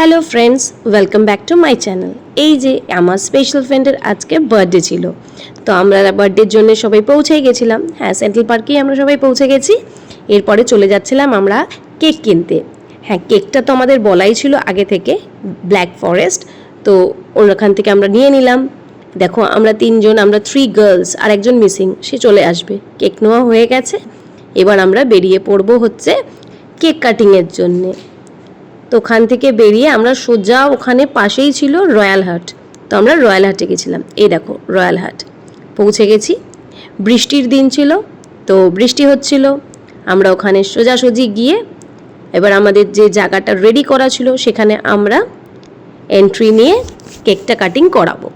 Hello friends, welcome back to my channel. এই যে আমার স্পেশাল ফ্রেন্ডের আজকে বার্থডে ছিল, তো আমরা বার্থডের জন্য সবাই পৌঁছে গেছিলাম। হ্যাঁ, সেন্ট্রাল পার্কেই আমরা সবাই পৌঁছে গেছি। এরপরে চলে যাচ্ছিলাম আমরা কেক কিনতে। হ্যাঁ, কেকটা তো আমাদের বলাই ছিল আগে থেকে, ব্ল্যাক ফরেস্ট। তো ওখান থেকে আমরা নিয়ে নিলাম। দেখো আমরা তিনজন, আমরা 3 গার্লস আর একজন মিসিং, সে চলে আসবে। কেক নেওয়া হয়ে গেছে, এবার আমরা বেরিয়ে পড়বো হচ্ছে কেক কাটিংয়ের জন্যে। তো ওখান থেকে বেরিয়ে আমরা সোজা, ওখানে পাশেই ছিল রয়্যাল হাট, তো আমরা রয়্যাল হাটে গেছিলাম। এই দেখো রয়্যাল হাট, পৌঁছে গেছি। বৃষ্টির দিন ছিল, তো বৃষ্টি হচ্ছিল। আমরা ওখানে সোজাসুজি গিয়ে এবার আমাদের যে জায়গাটা রেডি করা ছিল সেখানে আমরা এন্ট্রি নিয়ে কেকটা কাটিং করাবো।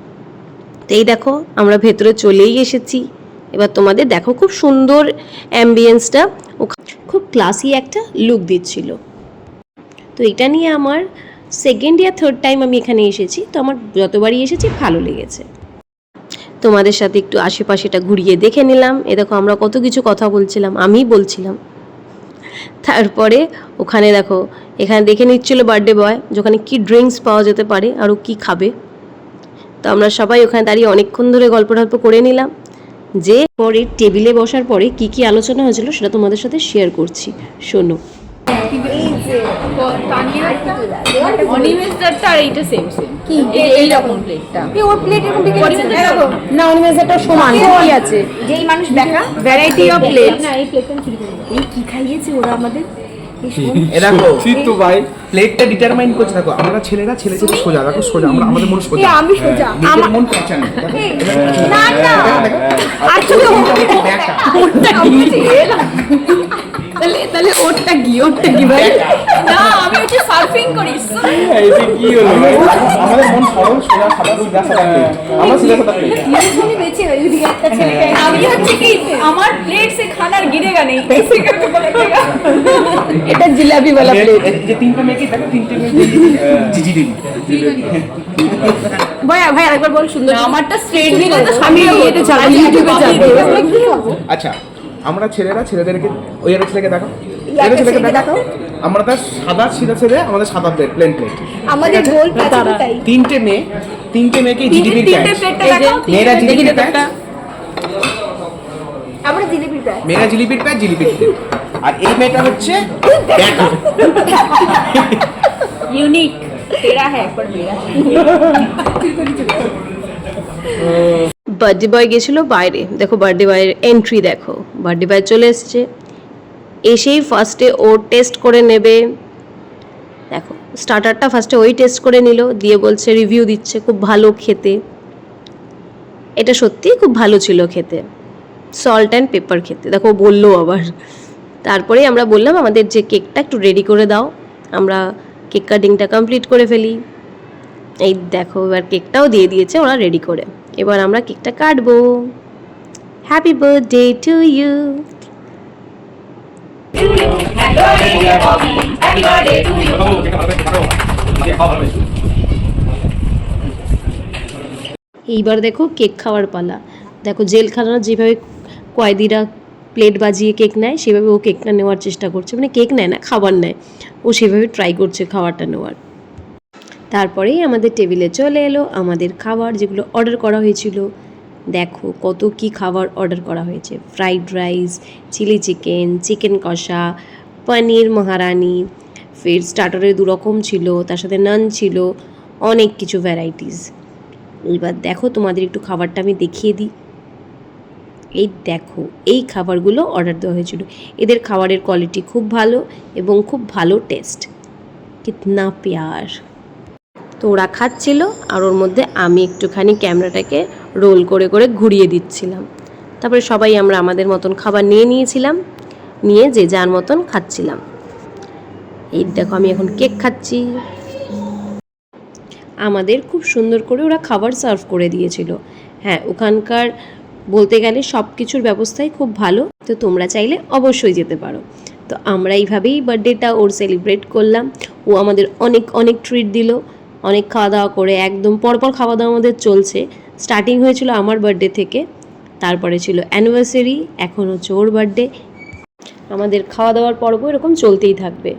তো এই দেখো আমরা ভেতরে চলেই এসেছি। এবার তোমাদের দেখো খুব সুন্দর অ্যাম্বিয়েন্সটা, খুব ক্লাসি একটা লুক দিচ্ছিল। তো এটা নিয়ে আমার সেকেন্ড ইয়া থার্ড টাইম আমি এখানে এসেছি, তো আমার যতবারই এসেছি ভালো লেগেছে। তোমাদের সাথে একটু আশেপাশেটা ঘুরিয়ে দেখে নিলাম। এ দেখো আমরা কত কিছু কথা বলছিলাম, আমিই বলছিলাম। তারপরে ওখানে দেখো, এখানে দেখে নিচ্ছিল বার্থডে বয় যেখানে কি ড্রিঙ্কস পাওয়া যেতে পারে আরও কি খাবে। তো আমরা সবাই ওখানে দাঁড়িয়ে অনেকক্ষণ ধরে গল্প টল্প করে নিলাম। যে পরে টেবিলে বসার পরে কি কি আলোচনা হয়েছিল সেটা তোমাদের সাথে শেয়ার করছি, শোনো। অনিমেষদারটা আর এইটা সেম সেম কি এইরকম প্লেটটা ওর প্লেট এরকম থেকে এরকম না অনিমেষদারটা সমান কি আছে যেই মানুষ দেখা ভ্যারাইটি অফ প্লেট না এই প্লেটটা চুরি করে এই কি খাইয়েছে ওরা আমাদের দেখো তো ভাই প্লেটটা ডিটারমাইন করছে। দেখো আমরা ছেলেরা ছেলে ছেলে সোজা, দেখো সোজা, আমরা আমাদের মন সোজা, আমি সোজা আমার মন পেঁচানো। না না আসলে তাহলে তাহলে ওরটা কি ভাই না আমি হচ্ছে সার্ফিং করি এটা কি হলো? আমাদের মন সরল, সোজা, সাদা সিধা সাদা প্লেট, আমরা সিধা সাদা প্লেট। তুমি বেঁচে ওই দিকে একটা ছেলে আমি হচ্ছে কি আমার প্লেট से खाना गिरेगा नहीं ऐसे करके बोलेगा এটা জিলাপি वाला প্লেট। যে তিনটা মেয়ে কি দেখো, তিনটে মেয়ে জিজি দিদি ভাই ভাই আরেকবার বল সুন্দর। আমারটা স্ট্রেট দিলে তো আমি ইউটিউবে ছাড়বো, ইউটিউবে ছাড়বো। আচ্ছা, আমরা ছেলেরা ছেলেদেরকে, ওই একটা ছেলেকে দেখো, এটা ছেলেকে দেখো, আমরা তার সাদা সিধা ছেলে, আমাদের সাদা প্লেট, প্লেন প্লেট। আমাদের গোল প্যাটার্ন তাই তিনটে মেয়েকে জিলিপির প্যাচ, প্লেটটা দেখো মেয়েরা জিলিপির প্যাচ, আমরা জিলিপির প্যাচ মেয়েরা জিলিপির প্যাচ, জিলিপির প্লেট। আর এই মেয়েটা হচ্ছে দেখো यूनिक तेरा है पर मेरा বার্থডে বয় গেছিলো বাইরে। দেখো বার্থডে বয়ের এন্ট্রি দেখো, বার্থডে বয় চলে এসছে। এসেই ফার্স্টে ও টেস্ট করে নেবে। দেখো স্টার্টারটা ফার্স্টে ওই টেস্ট করে নিল, দিয়ে বলছে রিভিউ দিচ্ছে খুব ভালো খেতে। এটা সত্যিই খুব ভালো ছিল খেতে, সল্ট অ্যান্ড পেপার খেতে। দেখো বললো আবার। তারপরে আমরা বললাম আমাদের যে কেকটা একটু রেডি করে দাও, আমরা কেক কাটিংটা কমপ্লিট করে ফেলি। এই দেখো এবার কেকটাও দিয়ে দিয়েছে ওরা রেডি করে। এবার আমরা কেকটা কাটবো। Happy birthday to you. এইবার দেখো কেক খাওয়ার পালা। দেখো জেলখানা যেভাবে কয়েদিরা প্লেট বাজিয়ে কেক নেয় সেভাবে ও কেকটা নেওয়ার চেষ্টা করছে, মানে কেক নেয় না, খাবার নেয়। ও সেভাবে ট্রাই করছে খাবারটা নেওয়ার। তারপরেই আমাদের টেবিলে চলে এলো আমাদের খাবার, যেগুলো অর্ডার করা হয়েছিল। দেখো কত কি খাবার অর্ডার করা হয়েছে। Fried rice, chilli chicken, chicken কষা, পনির মহারানি, ফের স্টার্টারে 2 রকম ছিল, তার সাথে নান ছিল, অনেক কিছু ভ্যারাইটিস। এবার দেখো তোমাদের একটু খাবারটা আমি দেখিয়ে দিই। এই দেখো এই খাবারগুলো অর্ডার দেওয়া হয়েছিল। এদের খাবারের কোয়ালিটি খুব ভালো এবং খুব ভালো টেস্ট। কিতনা প্যার। তো ওরা খাচ্ছিল আর ওর মধ্যে আমি একটুখানি ক্যামেরাটাকে রোল করে করে ঘুরিয়ে দিচ্ছিলাম। তারপরে সবাই আমরা আমাদের মতন খাবার নিয়ে নিয়েছিলাম, নিয়ে যে যার মতন খাচ্ছিলাম। এই দেখো আমি এখন কেক খাচ্ছি। আমাদের খুব সুন্দর করে ওরা খাবার সার্ভ করে দিয়েছিল। হ্যাঁ, ওখানকার বলতে গেলে সব কিছুর ব্যবস্থাই খুব ভালো, তো তোমরা চাইলে অবশ্যই যেতে পারো। তো আমরা এইভাবেই বার্থডেটা ওর সেলিব্রেট করলাম। ও আমাদের অনেক অনেক ট্রিট দিল, অনেক খাওয়া দাওয়া করে একদম পরপর খাওয়া দাওয়া আমাদের চলছে। স্টার্টিং হয়েছিল আমার বার্থডে থেকে, তারপরে ছিল অ্যানিভার্সারি, এখন হচ্ছে ওর বার্থডে। আমাদের খাওয়া দাওয়ার পর্ব এরকম চলতেই থাকবে।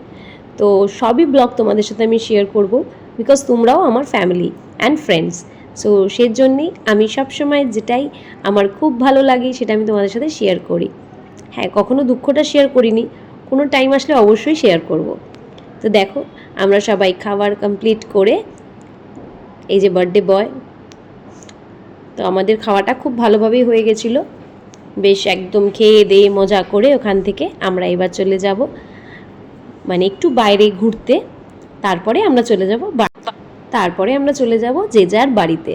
তো সবই ব্লগ তোমাদের সাথে আমি শেয়ার করব, বিকজ তোমরাও আমার ফ্যামিলি অ্যান্ড ফ্রেন্ডস। সো সেই জন্যেই আমি সবসময় যেটাই আমার খুব ভালো লাগে সেটা আমি তোমাদের সাথে শেয়ার করি। হ্যাঁ, কখনো দুঃখটা শেয়ার করিনি, কোনো টাইম আসলে অবশ্যই শেয়ার করব। তো দেখো আমরা সবাই খাবার কমপ্লিট করে, এই যে বার্থডে বয়, তো আমাদের খাওয়াটা খুব ভালোভাবেই হয়ে গেছিলো। বেশ একদম খেয়ে দিয়ে মজা করে ওখান থেকে আমরা এবার চলে যাব মানে একটু বাইরে ঘুরতে, তারপরে আমরা চলে যাব যে যার বাড়িতে।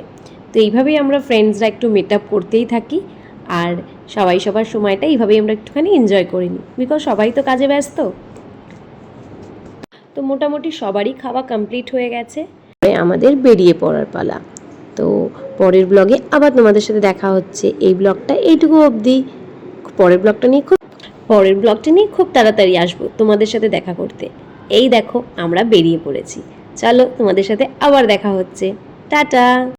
তো এইভাবেই আমরা ফ্রেন্ডসরা একটু মিট আপ করতেই থাকি, আর সবাই সবার সময়টা এইভাবেই আমরা একটুখানি এনজয় করে নিই, বিকজ সবাই তো কাজে ব্যস্ত। তো মোটামুটি সবারই খাওয়া কমপ্লিট হয়ে গেছে, আমাদের বেরিয়ে পড়ার পালা। তো পরের ব্লগে আবার তোমাদের সাথে দেখা হচ্ছে। এই ব্লগটা এইটুকু অবধি। পরের ব্লগটা নিয়ে খুব তাড়াতাড়ি আসবো তোমাদের সাথে দেখা করতে। এই দেখো আমরা বেরিয়ে পড়েছি, চলো তোমাদের সাথে আবার দেখা হচ্ছে। টাটা।